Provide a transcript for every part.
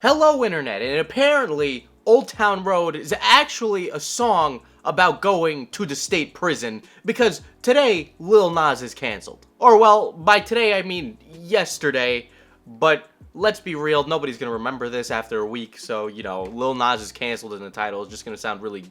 Hello Internet, and apparently Old Town Road is actually a song about going to the state prison because today Lil Nas is cancelled. Or well, by today I mean yesterday, but let's be real, nobody's gonna remember this after a week, so, Lil Nas is cancelled in the title is just gonna sound really,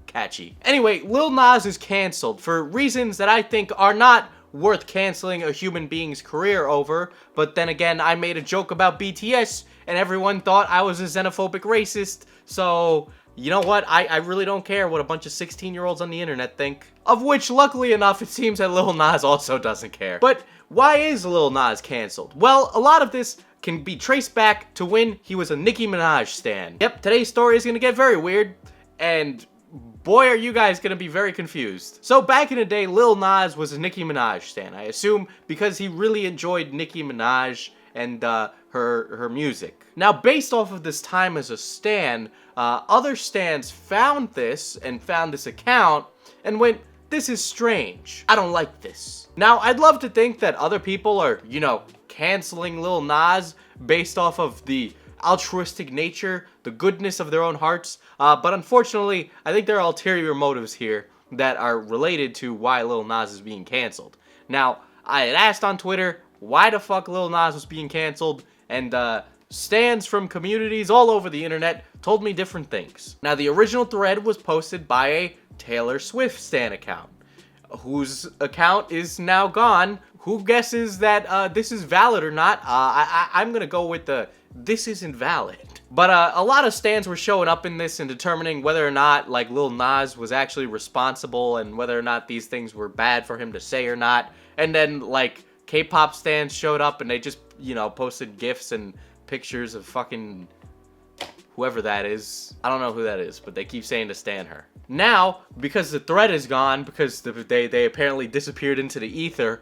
catchy. Anyway, Lil Nas is cancelled for reasons that I think are not worth canceling a human being's career over, but then again, I made a joke about BTS, and everyone thought I was a xenophobic racist, so you know what? I really don't care what a bunch of 16-year-olds on the internet think. Of which, luckily enough, it seems that Lil Nas also doesn't care. But why is Lil Nas cancelled? Well, a lot of this can be traced back to when he was a Nicki Minaj stan. Yep, today's story is gonna get very weird, and boy, are you guys gonna be very confused. So back in the day, Lil Nas was a Nicki Minaj stan. I assume because he really enjoyed Nicki Minaj and her music. Now, based off of this time as a stan, other stans found this account and went, "This is strange. I don't like this." Now, I'd love to think that other people are, canceling Lil Nas based off of the altruistic nature, the goodness of their own hearts, but unfortunately, I think there are ulterior motives here that are related to why Lil Nas is being canceled. Now, I had asked on Twitter why the fuck Lil Nas was being canceled, and stans from communities all over the internet told me different things. Now, the original thread was posted by a Taylor Swift stan account, whose account is now gone. Who guesses that this is valid or not? I'm gonna go with this isn't valid. But a lot of stans were showing up in this and determining whether or not Lil Nas was actually responsible and whether or not these things were bad for him to say or not. And then K-pop stans showed up and they just, posted GIFs and pictures of fucking whoever that is. I don't know who that is, but they keep saying to stan her. Now, because the thread is gone, because they apparently disappeared into the ether,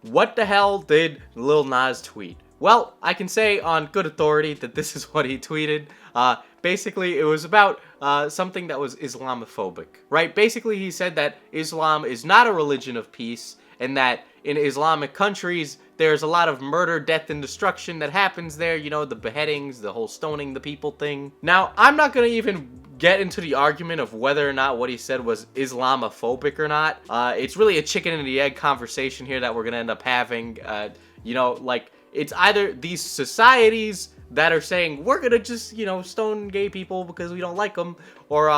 what the hell did Lil Nas tweet? Well, I can say on good authority that this is what he tweeted. Basically, it was about something that was Islamophobic, right? Basically, he said that Islam is not a religion of peace, and that in Islamic countries, there's a lot of murder, death, and destruction that happens there. The beheadings, the whole stoning the people thing. Now, I'm not gonna even get into the argument of whether or not what he said was Islamophobic or not. It's really a chicken and the egg conversation here that we're gonna end up having. It's either these societies that are saying we're gonna just stone gay people because we don't like them, or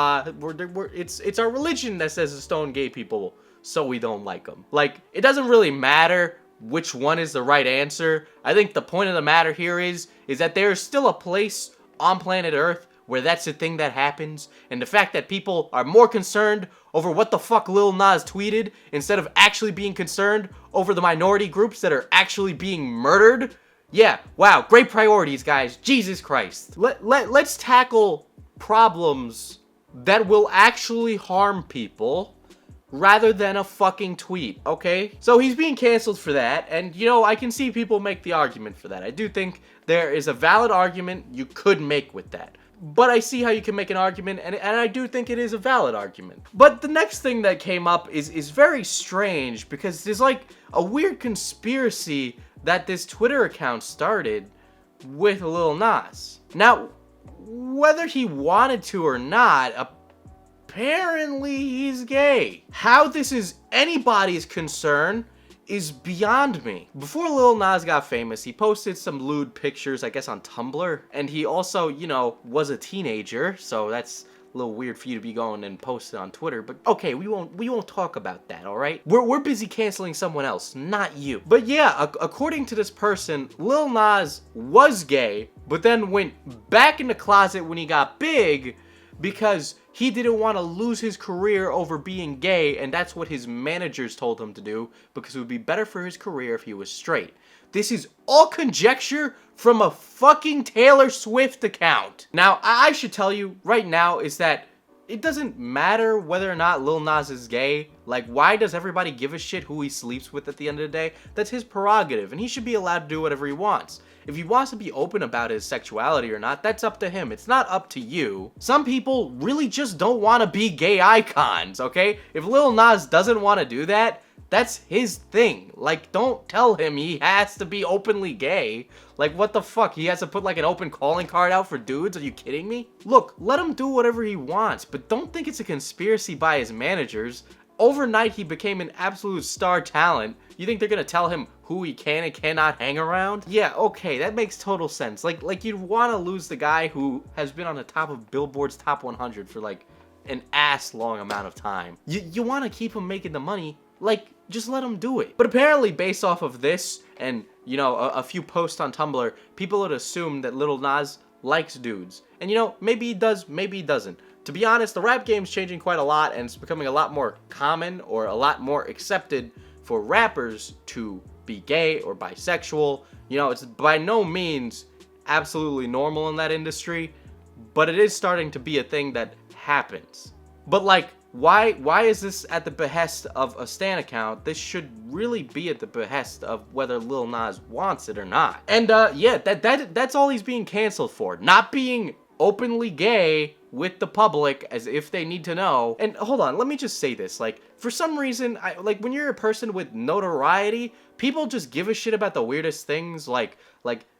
it's our religion that says to stone gay people so we don't like them. It doesn't really matter which one is the right answer. I think the point of the matter here is that there is still a place on planet Earth where that's the thing that happens, and the fact that people are more concerned over what the fuck Lil Nas tweeted instead of actually being concerned over the minority groups that are actually being murdered. Yeah, wow, great priorities, guys. Jesus Christ. Let's tackle problems that will actually harm people rather than a fucking tweet, okay? So he's being canceled for that, and I can see people make the argument for that. I do think there is a valid argument you could make with that. But I see how you can make an argument, and I do think it is a valid argument. But the next thing that came up is very strange, because there's a weird conspiracy that this Twitter account started with Lil Nas. Now, whether he wanted to or not, apparently he's gay. How this is anybody's concern is beyond me. Before Lil Nas got famous, he posted some lewd pictures, I guess, on Tumblr. And he also, was a teenager, so that's a little weird for you to be going and posting on Twitter. But okay, we won't talk about that, all right? We're busy canceling someone else, not you. But yeah, according to this person, Lil Nas was gay, but then went back in the closet when he got big because he didn't want to lose his career over being gay, and that's what his managers told him to do, because it would be better for his career if he was straight. This is all conjecture from a fucking Taylor Swift account. Now, I should tell you right now is that it doesn't matter whether or not Lil Nas is gay. Why does everybody give a shit who he sleeps with at the end of the day? That's his prerogative, and he should be allowed to do whatever he wants. If he wants to be open about his sexuality or not, that's up to him. It's not up to you. Some people really just don't want to be gay icons, okay? If Lil Nas doesn't want to do that, That's his thing. Like, don't tell him he has to be openly gay. Like, what the fuck? He has to put like an open calling card out for dudes? Are you kidding me? Look, let him do whatever he wants, but don't think it's a conspiracy by his managers. Overnight, he became an absolute star talent. You think they're gonna tell him who he can and cannot hang around? Yeah, okay, that makes total sense. Like you'd want to lose the guy who has been on the top of Billboard's Top 100 for like an ass long amount of time. You want to keep him making the money. Like, just let him do it. But apparently, based off of this and, you know, a few posts on Tumblr, people would assume that Lil Nas likes dudes. And, you know, maybe he does, maybe he doesn't. To be honest, the rap game's changing quite a lot, and it's becoming a lot more common or a lot more accepted for rappers to be gay or bisexual. You know, it's by no means absolutely normal in that industry, but it is starting to be a thing that happens. But like, why is this at the behest of a stan account? This should really be at the behest of whether Lil Nas wants it or not. And yeah, that's all he's being canceled for. Not being openly gay with the public as if they need to know. And hold on, let me just say this. Like, for some reason, like when you're a person with notoriety, people just give a shit about the weirdest things. Like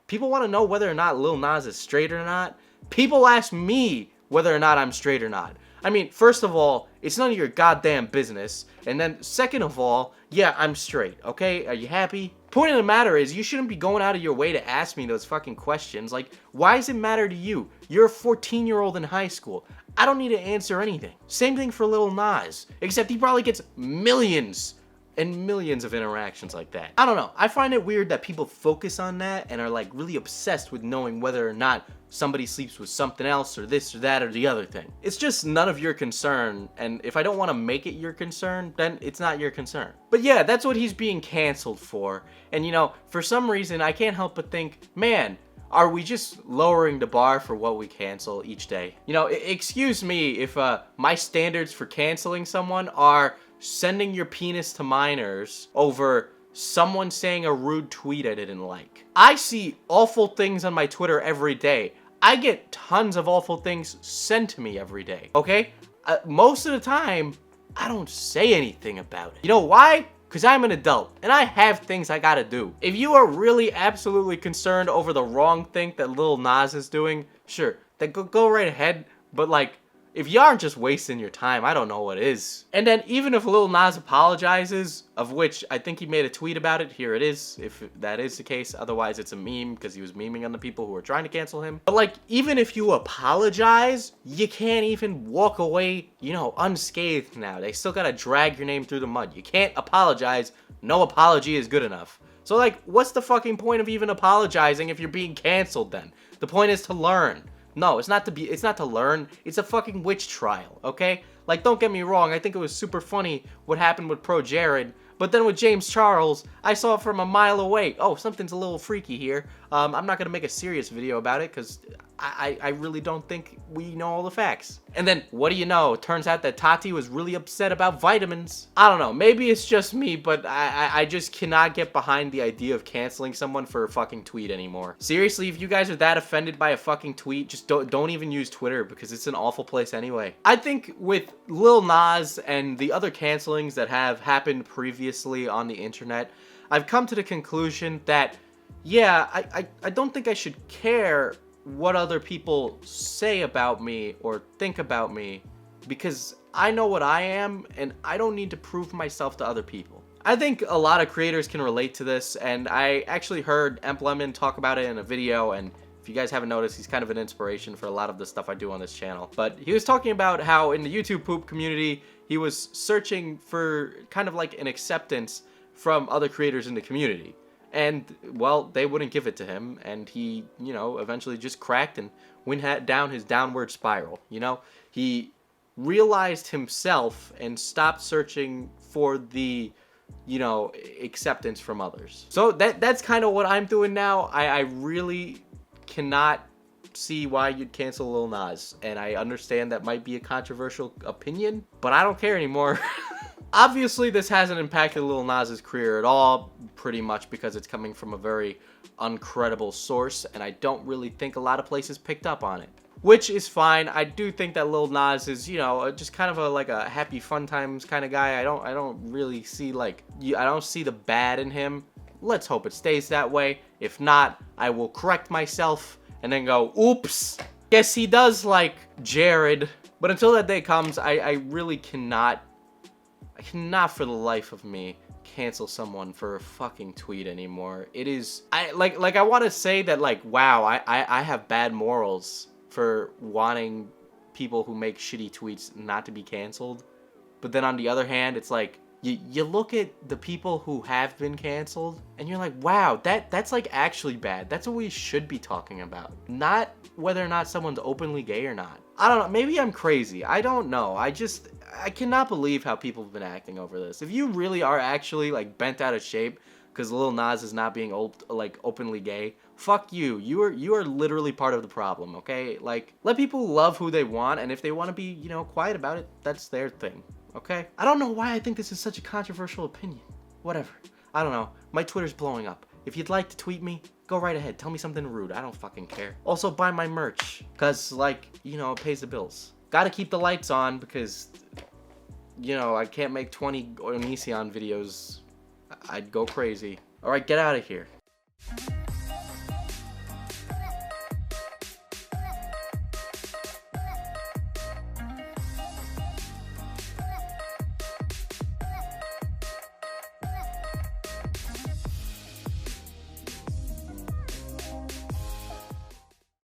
people want to know whether or not Lil Nas is straight or not. People ask me whether or not I'm straight or not. I mean, first of all, it's none of your goddamn business. And then second of all, yeah, I'm straight, okay? Are you happy? Point of the matter is, you shouldn't be going out of your way to ask me those fucking questions. Like, why does it matter to you? You're a 14-year-old in high school. I don't need to answer anything. Same thing for Lil Nas, except he probably gets millions and millions of interactions like that. I don't know. I find it weird that people focus on that and are like really obsessed with knowing whether or not somebody sleeps with something else or this or that or the other thing. It's just none of your concern, and if I don't want to make it your concern, then it's not your concern. But yeah, that's what he's being canceled for. And you know, for some reason, I can't help but think, man, are we just lowering the bar for what we cancel each day? You know, excuse me if my standards for canceling someone are sending your penis to minors over someone saying a rude tweet I didn't like. I see awful things on my Twitter every day. I get tons of awful things sent to me every day, okay? Most of the time, I don't say anything about it. You know why? Because I'm an adult, and I have things I gotta do. If you are really absolutely concerned over the wrong thing that Lil Nas is doing, sure, then go right ahead, but like, if you aren't just wasting your time, I don't know what is. And then even if Lil Nas apologizes, of which I think he made a tweet about it, here it is, if that is the case. Otherwise, it's a meme because he was memeing on the people who were trying to cancel him. But like, even if you apologize, you can't even walk away, you know, unscathed now. They still gotta drag your name through the mud. You can't apologize. No apology is good enough. So like, what's the fucking point of even apologizing if you're being canceled then? The point is to learn. No, it's not to learn. It's a fucking witch trial, okay? Like, don't get me wrong. I think it was super funny what happened with Pro Jared. But then with James Charles, I saw it from a mile away. Oh, something's a little freaky here. I'm not going to make a serious video about it because I really don't think we know all the facts. And then, what do you know? It turns out that Tati was really upset about vitamins. I don't know. Maybe it's just me, but I just cannot get behind the idea of canceling someone for a fucking tweet anymore. Seriously, if you guys are that offended by a fucking tweet, just don't even use Twitter because it's an awful place anyway. I think with Lil Nas and the other cancelings that have happened previously on the internet, I've come to the conclusion that, yeah, I don't think I should care what other people say about me or think about me because I know what I am and I don't need to prove myself to other people. I think a lot of creators can relate to this, and I actually heard Emp Lemon talk about it in a video, and if you guys haven't noticed, he's kind of an inspiration for a lot of the stuff I do on this channel. But he was talking about how in the YouTube poop community, he was searching for kind of like an acceptance from other creators in the community. And, well, they wouldn't give it to him, and he, you know, eventually just cracked and went down his downward spiral, you know? He realized himself and stopped searching for the, you know, acceptance from others. So that's kind of what I'm doing now. I really cannot see why you'd cancel Lil Nas, and I understand that might be a controversial opinion, but I don't care anymore. Obviously, this hasn't impacted Lil Nas's career at all, pretty much because it's coming from a very uncredible source, and I don't really think a lot of places picked up on it. which is fine. I do think that Lil Nas is, you know, just kind of like a happy fun times kind of guy. I don't really see like, I don't see the bad in him. Let's hope it stays that way. If not, I will correct myself and then go, oops. Guess he does like Jared. But until that day comes, I really cannot for the life of me cancel someone for a fucking tweet anymore. It is, I want to say that like, wow, I have bad morals for wanting people who make shitty tweets not to be canceled. But then on the other hand, it's like, you look at the people who have been canceled and you're like, wow, that's like actually bad. That's what we should be talking about. Not whether or not someone's openly gay or not. I don't know. Maybe I'm crazy. I don't know. I cannot believe how people have been acting over this. If you really are actually like bent out of shape because Lil Nas is not being openly gay, fuck you. You are literally part of the problem, okay? Like, let people love who they want, and if they want to be, you know, quiet about it, that's their thing. Okay? I don't know why I think this is such a controversial opinion. Whatever. I don't know. My Twitter's blowing up. If you'd like to tweet me, go right ahead. Tell me something rude. I don't fucking care. Also, buy my merch. Because, like, you know, it pays the bills. Gotta keep the lights on because, you know, I can't make 20 Onision videos. I'd go crazy. Alright, get out of here.